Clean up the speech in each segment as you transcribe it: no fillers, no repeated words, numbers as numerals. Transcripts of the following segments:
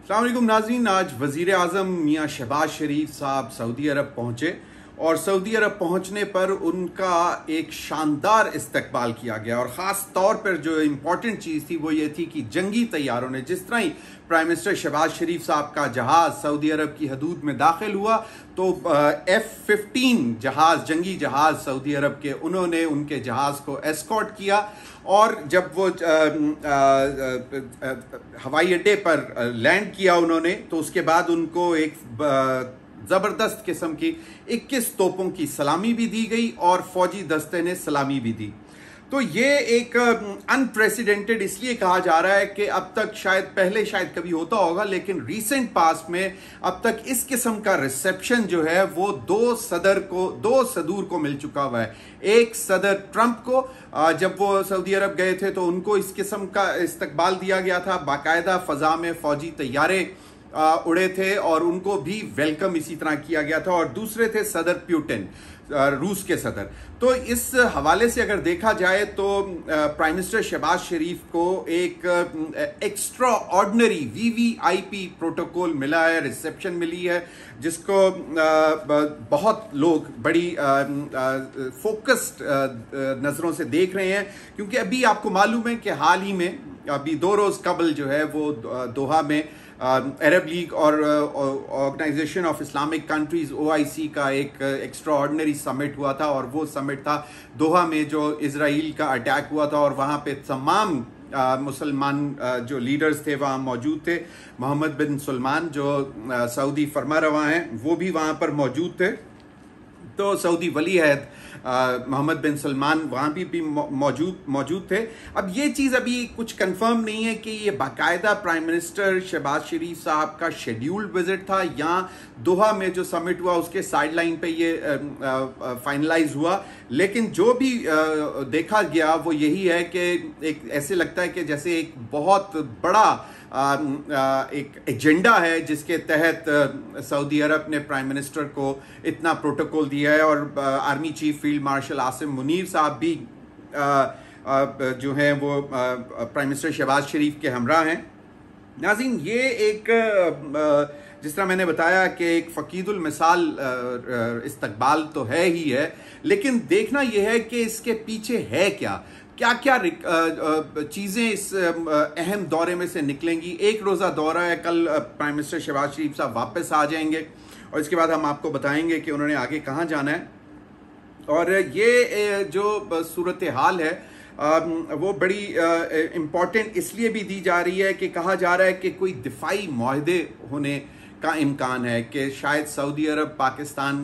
अस्सलाम वालेकुम नाज़रीन। आज वज़ीर आज़म मियाँ शहबाज शरीफ साहब सऊदी अरब पहुँचे और सऊदी अरब पहुँचने पर उनका एक शानदार इस्तकबाल किया गया और ख़ास तौर पर जो इम्पॉर्टेंट चीज़ थी वो ये थी कि जंगी तैयारों ने जिस तरह ही प्राइम मिनिस्टर शहबाज शरीफ साहब का जहाज़ सऊदी अरब की हदूद में दाखिल हुआ तो F-15 जहाज़, जंगी जहाज़ सऊदी अरब के, उन्होंने उनके जहाज़ को एस्कॉर्ट किया और जब वो हवाई अड्डे पर लैंड किया उन्होंने तो उसके बाद उनको एक ज़बरदस्त किस्म की 21 तोपों की सलामी भी दी गई और फौजी दस्ते ने सलामी भी दी। तो ये एक अनप्रेसिडेंटेड इसलिए कहा जा रहा है कि अब तक पहले शायद कभी होता होगा, लेकिन रीसेंट पास्ट में अब तक इस किस्म का रिसेप्शन जो है वो दो सदूर को मिल चुका हुआ है। एक सदर ट्रंप को जब वो सऊदी अरब गए थे तो उनको इस किस्म का इस्तकबाल दिया गया था, बाकायदा फजा में फौजी तैयारे उड़े थे और उनको भी वेलकम इसी तरह किया गया था। और दूसरे थे सदर पुतिन, रूस के सदर। तो इस हवाले से अगर देखा जाए तो प्राइम मिनिस्टर शहबाज शरीफ को एक एक्स्ट्रा ऑर्डिनरी VVIP प्रोटोकॉल मिला है, रिसेप्शन मिली है, जिसको बहुत लोग बड़ी फोकस्ड नज़रों से देख रहे हैं। क्योंकि अभी आपको मालूम है कि हाल ही में अभी 2 रोज़ कबल जो है वो दोहा में अरब लीग और organisation of Islamic countries OIC का एक एक्स्ट्रा ऑर्डिनरी समिट हुआ था और वो समिट था दोहा में जो इजराइल का अटैक हुआ था और वहाँ पे तमाम मुसलमान जो लीडर्स थे वहाँ मौजूद थे। मोहम्मद बिन सलमान जो सऊदी फरमारवा हैं वो भी वहाँ पर मौजूद थे। तो सऊदी वली अहद मोहम्मद बिन सलमान वहाँ भी मौजूद थे। अब ये चीज़ अभी कुछ कंफर्म नहीं है कि ये बाकायदा प्राइम मिनिस्टर शहबाज शरीफ साहब का शेड्यूल्ड विजिट था या दोहा में जो समिट हुआ उसके साइडलाइन पे ये फाइनलाइज हुआ। लेकिन जो भी देखा गया वो यही है कि एक ऐसे लगता है कि जैसे एक बहुत बड़ा एक एजेंडा है जिसके तहत सऊदी अरब ने प्राइम मिनिस्टर को इतना प्रोटोकॉल दिया है। और army chief field marshal Asim Munir साहब भी जो हैं वो प्राइम मिनिस्टर शहबाज शरीफ के हमरा हैं। नाज़रीन, ये एक जिस तरह मैंने बताया कि एक फ़कीदुल मिसाल इस्तकबाल तो है ही है, लेकिन देखना यह है कि इसके पीछे है क्या क्या चीज़ें इस अहम दौरे में से निकलेंगी। एक रोज़ा दौरा है, कल प्राइम मिनिस्टर शहबाज शरीफ साहब वापस आ जाएंगे और इसके बाद हम आपको बताएंगे कि उन्होंने आगे कहाँ जाना है। और ये जो सूरत हाल है वो बड़ी इम्पॉर्टेंट इसलिए भी दी जा रही है कि कहा जा रहा है कि कोई दिफाई मुआहदे होने का इम्कान है कि शायद सऊदी अरब पाकिस्तान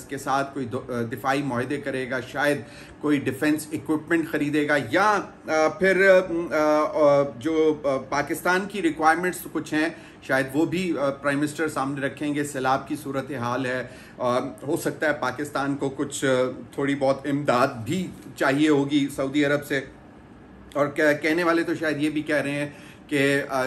के साथ कोई दिफाई मुआहदे करेगा, शायद कोई डिफेंस इक्विपमेंट खरीदेगा या फिर जो पाकिस्तान की रिक्वायरमेंट्स कुछ हैं शायद वो भी प्राइम मिनिस्टर सामने रखेंगे। सैलाब की सूरत हाल है, हो सकता है पाकिस्तान को कुछ थोड़ी बहुत इमदाद भी चाहिए होगी सऊदी अरब से। और कहने वाले तो शायद ये भी कह रहे हैं कि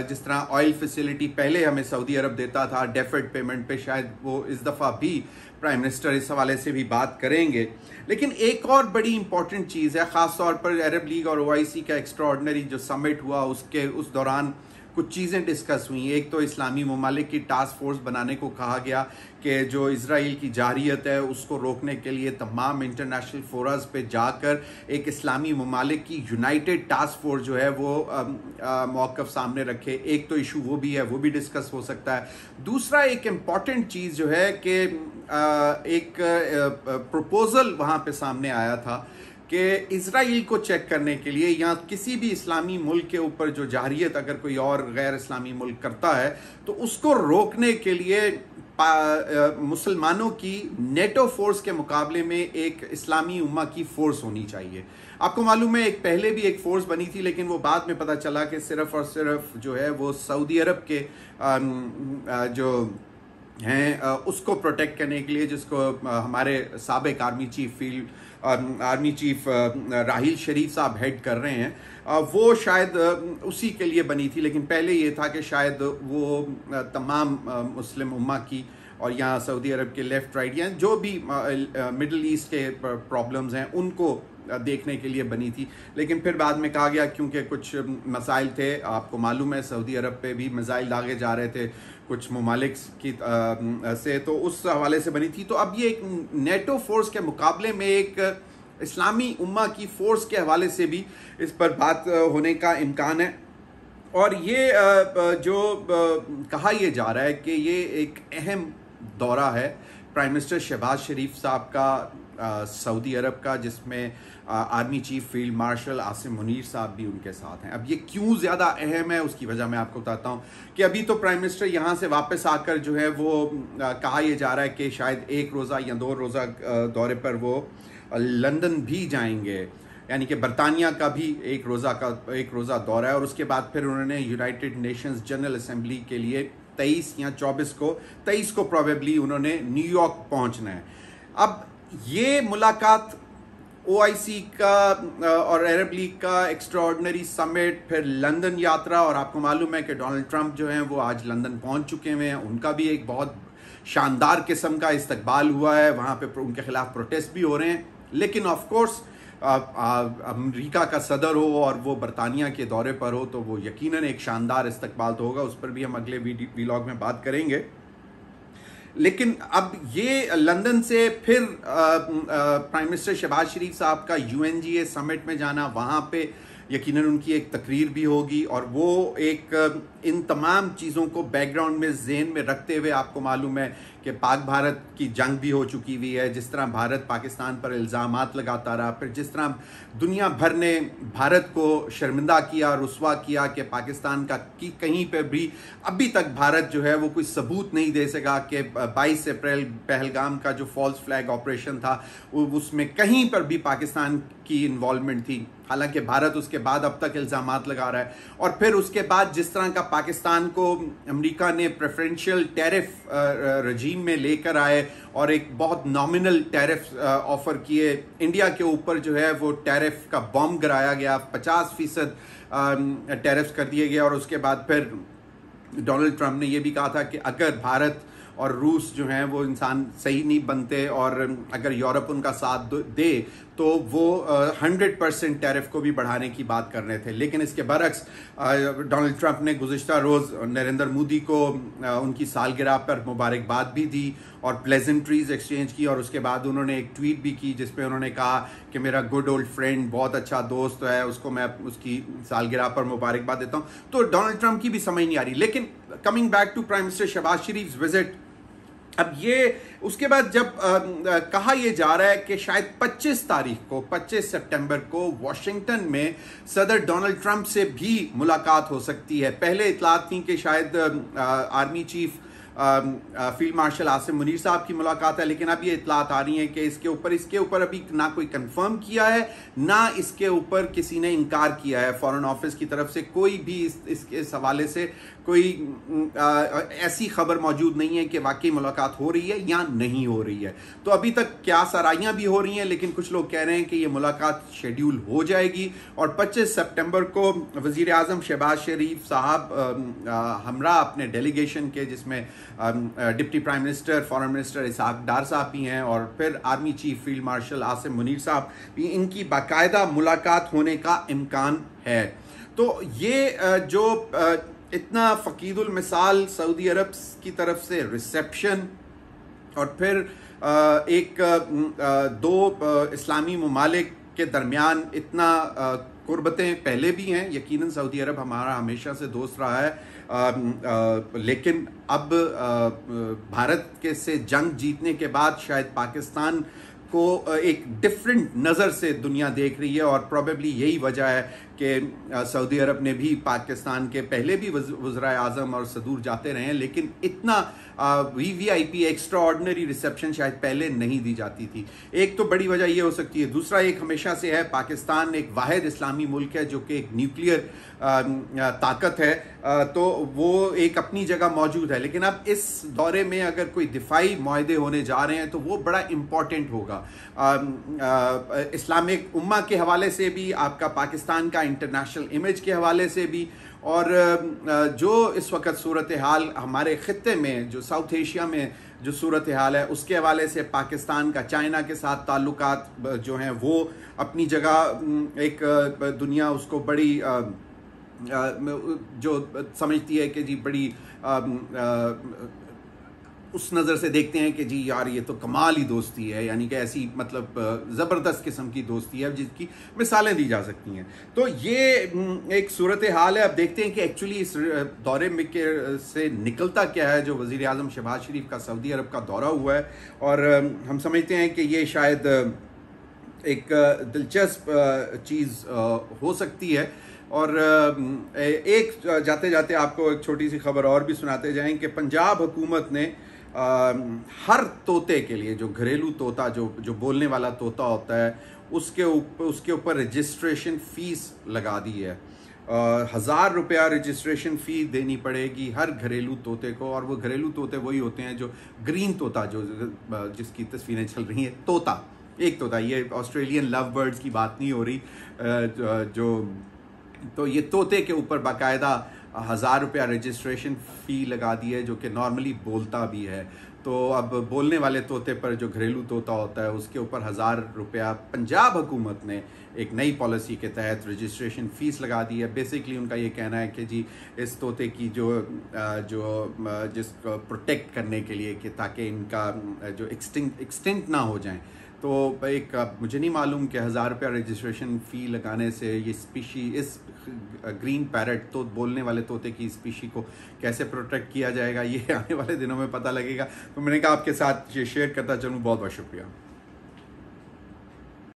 जिस तरह ऑयल फैसिलिटी पहले हमें सऊदी अरब देता था डेफर्ड पेमेंट पे, शायद वो इस दफ़ा भी प्राइम मिनिस्टर इस हवाले से भी बात करेंगे। लेकिन एक और बड़ी इंपॉर्टेंट चीज़ है, ख़ास तौर पर अरब लीग और OIC का एक्स्ट्रा ऑर्डिनरी जो समिट हुआ उस दौरान कुछ चीज़ें डिस्कस हुई। एक तो इस्लामी ममालिक की टास्क फोर्स बनाने को कहा गया कि जो इजराइल की जारियत है उसको रोकने के लिए तमाम इंटरनेशनल फोरस पे जाकर एक इस्लामी ममालिक की यूनाइटेड टास्क फोर्स जो है वो मौक़िफ़ सामने रखे। एक तो इशू वो भी है, वो भी डिस्कस हो सकता है। दूसरा एक इम्पॉर्टेंट चीज़ जो है कि एक प्रपोज़ल वहाँ पे सामने आया था कि इजराइल को चेक करने के लिए या किसी भी इस्लामी मुल्क के ऊपर जो जारियत अगर कोई और गैर इस्लामी मुल्क करता है तो उसको रोकने के लिए मुसलमानों की नेटो फोर्स के मुकाबले में एक इस्लामी उम्मा की फोर्स होनी चाहिए। आपको मालूम है एक पहले भी एक फोर्स बनी थी, लेकिन वो बाद में पता चला कि सिर्फ और सिर्फ जो है वो सऊदी अरब के जो हैं उसको प्रोटेक्ट करने के लिए, जिसको हमारे साबिक आर्मी चीफ राहील शरीफ साहब हेड कर रहे हैं, वो शायद उसी के लिए बनी थी। लेकिन पहले ये था कि शायद वो तमाम मुस्लिम उम्मा की और यहाँ सऊदी अरब के लेफ्ट राइट या जो भी मिडल ईस्ट के प्रॉब्लम्स हैं उनको देखने के लिए बनी थी, लेकिन फिर बाद में कहा गया क्योंकि कुछ मसाइल थे, आपको मालूम है सऊदी अरब पे भी मिसाइल दागे जा रहे थे कुछ ममालिक की से, तो उस हवाले से बनी थी। तो अब ये एक नेटो फोर्स के मुकाबले में एक इस्लामी उम्मा की फोर्स के हवाले से भी इस पर बात होने का इम्कान है। और ये जो कहा यह जा रहा है कि ये एक अहम दौरा है प्राइम मिनिस्टर शहबाज शरीफ साहब का सऊदी अरब का, जिसमें army chief field marshal Asim Munir साहब भी उनके साथ हैं। अब ये क्यों ज़्यादा अहम है उसकी वजह मैं आपको बताता हूँ कि अभी तो प्राइम मिनिस्टर यहाँ से वापस आकर जो है वो कहा यह जा रहा है कि शायद 1 रोज़ा या 2 रोज़ा दौरे पर वो लंदन भी जाएंगे, यानी कि बरतानिया का भी 1 रोज़ा दौरा है। और उसके बाद फिर उन्होंने यूनाइटेड नेशंस जनरल असेंबली के लिए 23 या 23 को प्रोबेबली उन्होंने न्यूयॉर्क पहुंचना है। अब ये मुलाकात OIC का और अरब लीग का एक्स्ट्राऑर्डिनरी समिट, फिर लंदन यात्रा, और आपको मालूम है कि डोनाल्ड ट्रंप जो हैं वो आज लंदन पहुंच चुके हुए हैं, उनका भी एक बहुत शानदार किस्म का इस्तकबाल हुआ है, वहाँ पे उनके खिलाफ प्रोटेस्ट भी हो रहे हैं। लेकिन ऑफ कोर्स अमेरिका का सदर हो और वो बरतानिया के दौरे पर हो तो वो यकीनन एक शानदार इस्तकबाल तो होगा, उस पर भी हम अगले वीलॉग में बात करेंगे। लेकिन अब ये लंदन से फिर प्राइम मिनिस्टर शहबाज शरीफ साहब का UNGA समिट में जाना, वहाँ पे यकीनन उनकी एक तकरीर भी होगी, और वो एक इन तमाम चीज़ों को बैकग्राउंड में ज़हन में रखते हुए, आपको मालूम है कि पाक भारत की जंग भी हो चुकी हुई है, जिस तरह भारत पाकिस्तान पर इल्ज़ामात लगाता रहा, फिर जिस तरह दुनिया भर ने भारत को शर्मिंदा किया, रुस्वा किया कि पाकिस्तान का कि कहीं पर भी अभी तक भारत जो है वो कोई सबूत नहीं दे सका कि 22 अप्रैल पहलगाम का जो फॉल्स फ्लैग ऑपरेशन था उसमें कहीं पर भी पाकिस्तान की इन्वॉल्वमेंट थी। हालांकि भारत उसके बाद अब तक इल्ज़ामात लगा रहा है। और फिर उसके बाद जिस तरह का पाकिस्तान को अमेरिका ने प्रेफरेंशियल टैरिफ रजीम में लेकर आए और एक बहुत नॉमिनल टैरिफ ऑफर किए, इंडिया के ऊपर जो है वो टैरिफ का बॉम्ब गिराया गया, 50% टैरिफ कर दिए गए। और उसके बाद फिर डोनाल्ड ट्रंप ने यह भी कहा था कि अगर भारत और रूस जो हैं वो इंसान सही नहीं बनते और अगर यूरोप उनका साथ दे तो वो 100% टैरिफ को भी बढ़ाने की बात कर रहे थे। लेकिन इसके बरक्स डोनाल्ड ट्रंप ने गुज़िश्ता रोज़ नरेंद्र मोदी को उनकी सालगिरह पर मुबारकबाद भी दी और प्लेजेंट्रीज एक्सचेंज की, और उसके बाद उन्होंने एक ट्वीट भी की जिसमें उन्होंने कहा कि मेरा गुड ओल्ड फ्रेंड, बहुत अच्छा दोस्त है, उसको मैं उसकी सालगिरह पर मुबारकबाद देता हूँ। तो डोनाल्ड ट्रंप की भी समझ नहीं आ रही। लेकिन coming back to prime minister Shahbaz Sharif visit, अब ये उसके बाद जब कहा यह जा रहा है कि शायद 25 सितंबर को वॉशिंगटन में सदर डोनाल्ड ट्रंप से भी मुलाकात हो सकती है। पहले इतलात थी कि शायद army chief field marshal Asim Munir साहब की मुलाकात है, लेकिन अब ये इतलात आ रही हैं कि इसके ऊपर अभी ना कोई कंफर्म किया है, ना इसके ऊपर किसी ने इनकार किया है। फॉरेन ऑफिस की तरफ से कोई भी इस हवाले से कोई ऐसी खबर मौजूद नहीं है कि वाकई मुलाकात हो रही है या नहीं हो रही है। तो अभी तक क्या सराइयां भी हो रही हैं, लेकिन कुछ लोग कह रहे हैं कि ये मुलाकात शेड्यूल हो जाएगी और 25 सितंबर को वज़ीर आज़म शहबाज शरीफ साहब हमरा अपने डेलीगेशन के, जिसमें deputy prime minister foreign minister Ishaq Dar साहब भी हैं और फिर army chief field marshal Asim Munir साहब भी, इनकी बाकायदा मुलाकात होने का इम्कान है। तो ये जो इतना फ़कीदुल मिसाल सऊदी अरब की तरफ से रिसेप्शन और फिर दो इस्लामी ममालिक के दरमियान इतना कुर्बतें पहले भी हैं। यकीनन सऊदी अरब हमारा हमेशा से दोस्त रहा है, लेकिन अब भारत के से जंग जीतने के बाद शायद पाकिस्तान को एक डिफरेंट नज़र से दुनिया देख रही है और प्रोबेबली यही वजह है कि सऊदी अरब ने भी पाकिस्तान के पहले भी वज़ीर आज़म और सदूर जाते रहे हैं, लेकिन इतना VVIP एक्स्ट्रा ऑर्डिनरी रिसेप्शन शायद पहले नहीं दी जाती थी। एक तो बड़ी वजह यह हो सकती है, दूसरा एक हमेशा से है, पाकिस्तान एक वाहिद इस्लामी मुल्क है जो कि एक न्यूक्लियर ताकत है, तो वो एक अपनी जगह मौजूद है। लेकिन अब इस दौरे में अगर कोई दिफाई मुआहदे होने जा रहे हैं तो वो बड़ा इम्पॉर्टेंट होगा, इस्लामिक उम्मा के हवाले से भी, आपका पाकिस्तान का इंटरनेशनल इमेज के हवाले से भी, और जो इस वक्त सूरत हाल हमारे ख़ित्ते में, जो साउथ एशिया में जो सूरत हाल है, उसके हवाले से पाकिस्तान का चाइना के साथ ताल्लुकात जो हैं वो अपनी जगह एक दुनिया उसको बड़ी जो समझती है कि जी बड़ी उस नज़र से देखते हैं कि जी यार ये तो कमाल ही दोस्ती है, यानी कि ऐसी मतलब ज़बरदस्त किस्म की दोस्ती है जिसकी मिसालें दी जा सकती हैं। तो ये एक सूरत हाल है। अब देखते हैं कि एक्चुअली इस दौरे में से निकलता क्या है। जो वज़ीर आज़म शहबाज शरीफ का सऊदी अरब का दौरा हुआ है, और हम समझते हैं कि ये शायद एक दिलचस्प चीज़ हो सकती है। और एक जाते जाते आपको एक छोटी सी खबर और भी सुनाते जाएं कि पंजाब हुकूमत ने हर तोते के लिए, जो घरेलू तोता जो बोलने वाला तोता होता है, उसके ऊपर रजिस्ट्रेशन फ़ीस लगा दी है। 1000 रुपया रजिस्ट्रेशन फ़ी देनी पड़ेगी हर घरेलू तोते को। और वो घरेलू तोते वही होते हैं जो ग्रीन तोता, जो जिसकी तस्वीरें चल रही हैं, तोता, एक तोता, ये ऑस्ट्रेलियन लव बर्ड्स की बात नहीं हो रही। तो ये तोते के ऊपर बाकायदा 1000 रुपया रजिस्ट्रेशन फ़ी लगा दी है, जो कि नॉर्मली बोलता भी है। तो अब बोलने वाले तोते पर, जो घरेलू तोता होता है, उसके ऊपर 1000 रुपया पंजाब हुकूमत ने एक नई पॉलिसी के तहत रजिस्ट्रेशन फ़ीस लगा दी है। बेसिकली उनका ये कहना है कि जी इस तोते की जिसको प्रोटेक्ट करने के लिए, कि ताकि इनका जो एक्सटिंक्ट ना हो जाएं। तो एक मुझे नहीं मालूम कि 1000 रुपया रजिस्ट्रेशन फ़ी लगाने से ये स्पीशी, इस ग्रीन पैरट, तो बोलने वाले तोते की स्पीशी को कैसे प्रोटेक्ट किया जाएगा, ये आने वाले दिनों में पता लगेगा। तो मैंने कहा आपके साथ ये शेयर करता चलूँ। बहुत बहुत शुक्रिया।